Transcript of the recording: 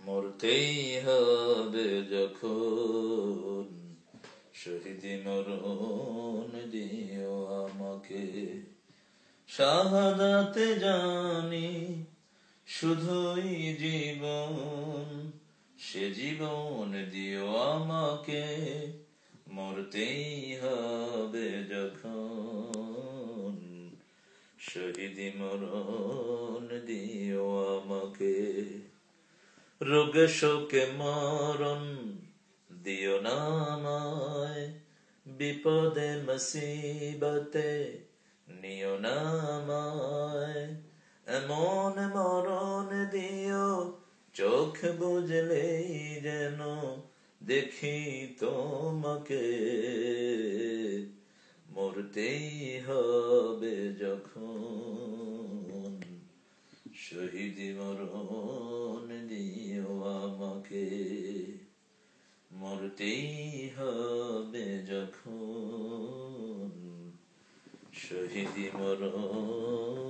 মরতেই হবে যখন, শহীদি মরণ দিও আমাকে। শাহাদাতে জানি শুধুই জীবন, সে জীবন দিও আমাকে। মরতেই হবে যখন, শহীদি মরণ দিও আমাকে। রোগে শোকে মরণ দিও না আমায়, বিপদে মুসিবতে নিও না আমায়। এমন মরণ দিও চোখ বুঝলেই যেন দেখি তোমাকে। মরতেই হবে যখন, শহীদি মরণ দিও আমাকে। মরতেই হবে যখন, শহীদি মরণ